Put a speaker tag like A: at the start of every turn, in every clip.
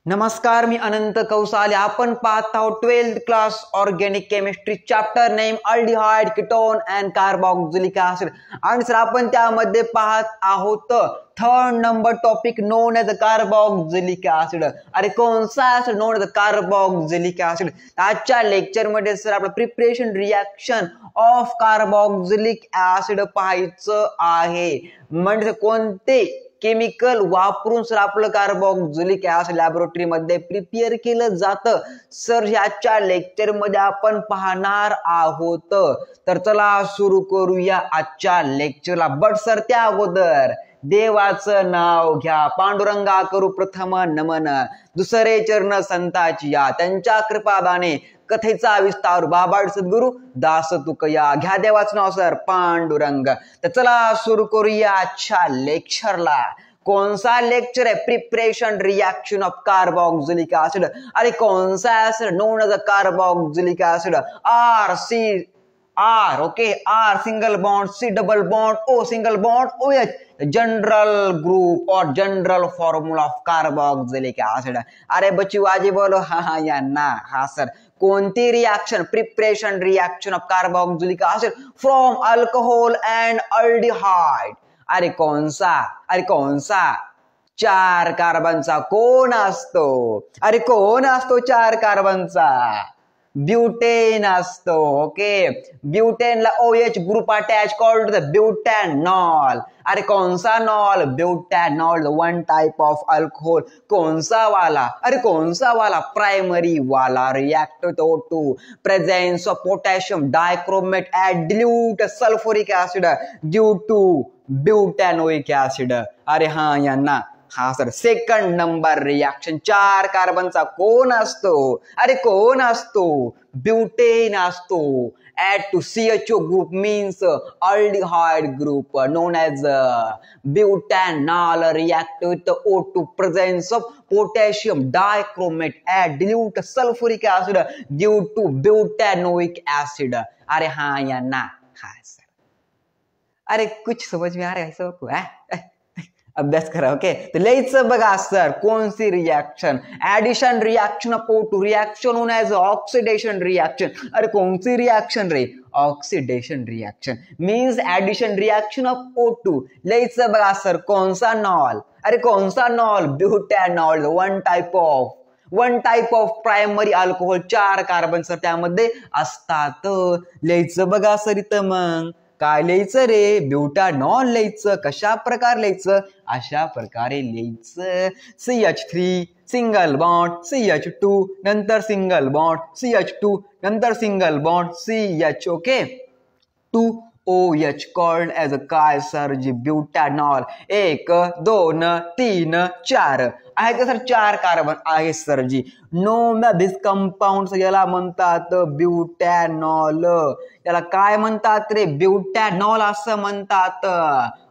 A: नमस्कार, मी अनंत कौसाले. आपण पाहत आहोत 12th class organic chemistry chapter name aldehyde, ketone and carboxylic acid. आणि सर आपण त्यामध्ये पाहत आहोत third number topic known as carboxylic acid. अरे कोणसा acid? Known as carboxylic acid. आजच्या लेक्चर मध्ये सर आपलं preparation reaction of carboxylic acid पाहायचं आहे. म्हणजे कोणते केमिकल वापरून सर आपलं कार्बोक्सिलिक ऍसिड लॅबोरेटरी मध्ये प्रिपेअर केलं जातं सर ह्याच्या लेक्चर मध्ये आपण पाहणार आहोत. तर चला सुरू करूया आजच्या लेक्चरला. बट सर त्या अगोदर देवाचं नाव घ्या. पांडुरंगा करू प्रथम नमन, दुसरे चरण संताची या, त्यांच्या कृपादाने कथेचा विस्तार बाबा सद्गुरु दास तुकया. घ्या देवाचं नाव सर पांडुरंग. तर चला सुरू करूया आजच्या लेक्चरला. कौन-सा लेक्चर है? Preparation reaction of carboxylic acid. अरे कौन सा acid? Known as carboxylic acid. R, okay, R single bond, C double bond, O single bond, OH, the general group or general formula of carboxylic acid. अरे बच्चू आजी बोलो हाँ या ना. हाँ सर. कोणती reaction? Preparation reaction of carboxylic acid from alcohol end aldehyde. अरे कौन सा? 4 कार्बनचा कोण असतो? अरे कोण असतो 4 कार्बनचा? ब्यूटेन असतो. ओके, ब्यूटेनला OH group attach called the butanol. अरे कौन सा नॉल? Butanol, one type of alcohol. कौन सा वाला? अरे कौन सा वाला? प्राइमरी वाला. React with O2, presence of potassium dichromate at dilute sulphuric acid due to butanoic acid. अरे हाँ या ना? हाँ सर. सेकंड नंबर रिएक्शन 4 कार्बनचा कोण असतो? अरे कोण असतो? ब्यूटेन असतो. Add to CHO group means aldehyde group known as butanol. React with O2, presence of potassium dichromate add dilute sulfuric acid due to butanoic acid. अरे हाँ या ना? हाँ सर. अरे कुछ समझ में आ रहा है सबको? अभ्यास करा. ओके, तो लिहायचं बघा सर. कोणती reaction? Addition reaction of O2, reaction known as oxidation reaction. अरे कोणती रिएक्शन रे? Oxidation reaction means addition reaction of O2. लिहायचं बघा सर. कोणसा नॉल? अरे कोणसा नॉल? Butanol, one type of primary alcohol. 4 carbon sir त्यामध्ये असतात. लिहायचं बघा सर इथं. मग काय लिहायचं रे? ब्यूटानॉल लिहायचं. कशा प्रकारे लिहायचं? अशा प्रकारे लिहायचं. CH3 सिंगल बॉन्ड CH2, नंतर सिंगल बॉन्ड CH2, नंतर single bond CH. Okay, 2OH called as काय सर? जी ब्यूटॅनॉल. 1 2 3 4 आहे का सर? 4 कार्बन आहे सर जी. नो दिस कंपाऊंड याला म्हणतात ब्यूटॅनॉल. याला काय म्हणतात रे? ब्यूटॅनॉल असं म्हणतात.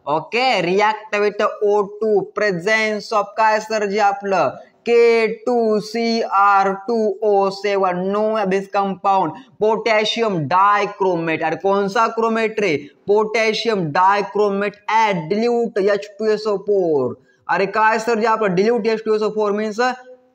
A: Okay, react with O2, presence of काय सर जी आपलं K2Cr2O7. Know this compound potassium dichromate. अरे कौन सा क्रोमेट रे? Potassium dichromate at dilute H2SO4. अरे काय सर जे आपलं dilute H2SO4 means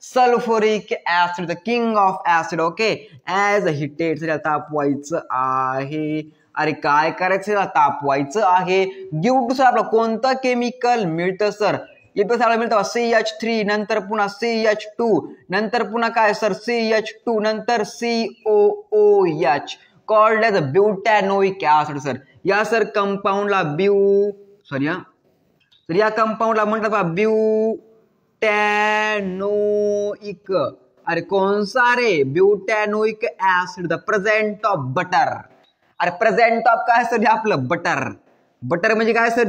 A: sulphuric acid, the king of acid. Okay, as heated. तापवायचं आहे. अरे काय करायचं? तापवायचं आहे. ड्यू टू सर आपलं कोणतं केमिकल मिळतं सर? इथं आपल्याला मिळतं CH3, नंतर पुन्हा CH2, नंतर पुन्हा काय सर? CH2, नंतर COOH called as butanoic acid sir. या सर कंपाऊंडला या कंपाऊंडला म्हणतात बा ब्यूटॅनोइक. अरे कौन सा रे? Butanoic acid, the present of butter. अरे प्रेझेंट ऑफ काय सर? आपलं बटर. बटर म्हणजे काय सर?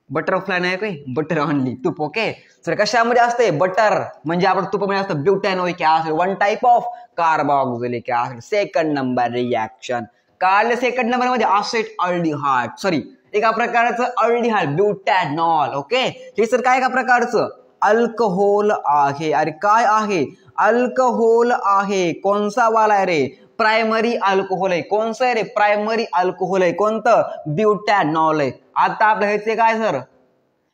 A: बटरफ्लाय नाही काय? बटर ऑनली, तूप. ओके सर, कशामध्ये असते? बटर म्हणजे आपण तुपामध्ये असतं butanoic acid, one type of carboxylic acid. Second number reaction काल सेकंड नंबर मध्ये अल्डिहाइड, सॉरी एका प्रकारचं अल्डिहाइड ब्यूटॅनॉल. ओके, हे सर काय एका प्रकारचं अल्कोहोल आहे. अरे काय आहे? अल्कोहोल आहे. कोणसा वाला आहे रे? प्रायमरी अल्कोहोल आहे. कोणतं आहे रे? प्रायमरी अल्कोहोल आहे. कोणतं? ब्यूटॅनॉल आहे. आता आपलं ह्याचे काय सर?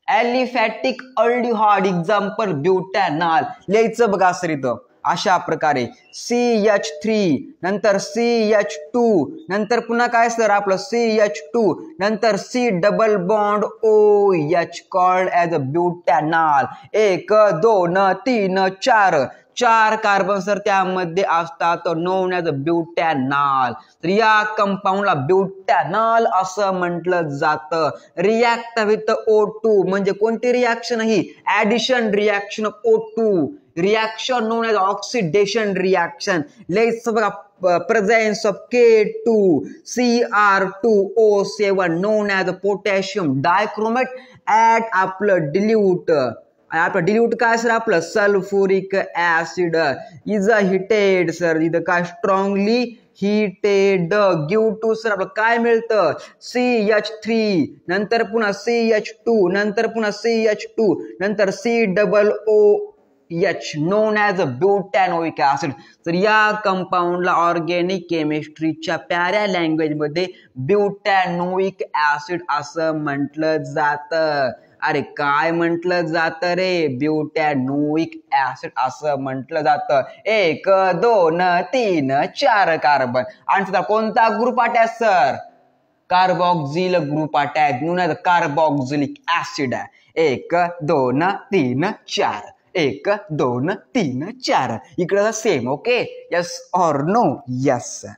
A: एलिफॅटिक अल्डिहाइड एक्झाम्पल ब्युटॅनॉल लिहायचं बघा सर इथं अशा प्रकारे CH3 नंतर CH2 नंतर पुन्हा काय सर आपलं CH2 नंतर C double bond OH called as a butanol 1 2 3 4 चार कार्बन सर त्यामध्ये असतात नोन ॲज अ ब्युटॅनॉल तर या कंपाऊंडला ब्युटॅनॉल असं म्हटलं जातं रिॲक्ट विथ O2 म्हणजे कोणती reaction he addition reaction of O2 reaction known as oxidation reaction let's बघा presence of K2 Cr2O7 known as potassium dichromate at आपलं dilute आपलं dilute काय सर आपलं sulphuric acid is a heated sir इथं काय strongly heated give to sir आपलं काय मिळतं CH3 नंतर पुन्हा CH2 नंतर पुन्हा CH2 नंतर C double OH known as a butanoic acid तर या कंपाऊंडला ऑर्गॅनिक केमिस्ट्रीच्या प्याऱ्या लँग्वेज मध्ये ब्युटॅनोइक ऍसिड असं म्हटलं जातं अरे काय म्हटलं जातं रे ब्युटॅनोइक ऍसिड असं म्हटलं जातं 1 2 3 4 कार्बन आणि कोणता group attach sir carboxyl group attach known as carboxylic acid 1 2 3 4 1 2 3 4 इकडे सेम ओके यस और नो यस सर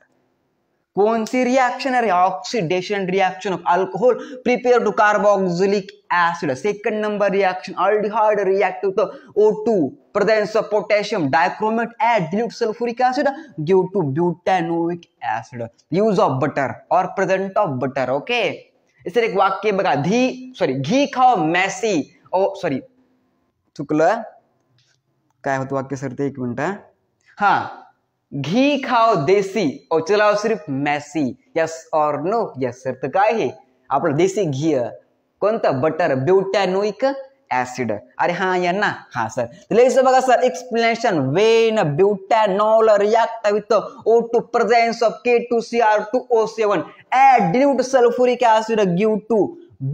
A: कोणती रिॲक्शन आहे oxidation reaction of alcohol prepare to carboxylic acid second number reaction aldehyde react with O2 presence of potassium dichromate add dilute sulfuric acid give to butanoic acid use of butter or present of butter okay इथे एक वाक्य बघा घी खाओ Messi ओ sorry चुकलं काय होतं वाक्य sir ते 1 मिनिट हा घी खाओ देसी और चलाओ सिर्फ मैसी यस और नो यस सर तर काय हे आपलं देसी घी कोणतं बटर ब्युटॅनोइक ऍसिड अरे हा या ना हा सर लिहायचं बघा sir explanation when butanol react with O2 presence of K2Cr2O7 add dilute sulfuric acid give to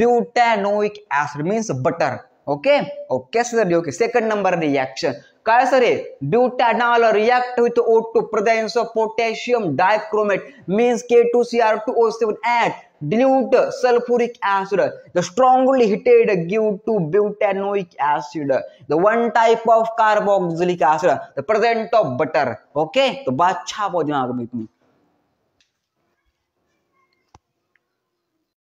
A: butanoic acid means butter okay sir okay second number reaction काय सर आहे butanol react with O2 presence of potassium dichromate means K2Cr2O7 add dilute sulfuric acid the strongly heated give to butanoic acid the one type of carboxylic acid the present of butter okay तो बात छाप हो दिमाग में तुम्ही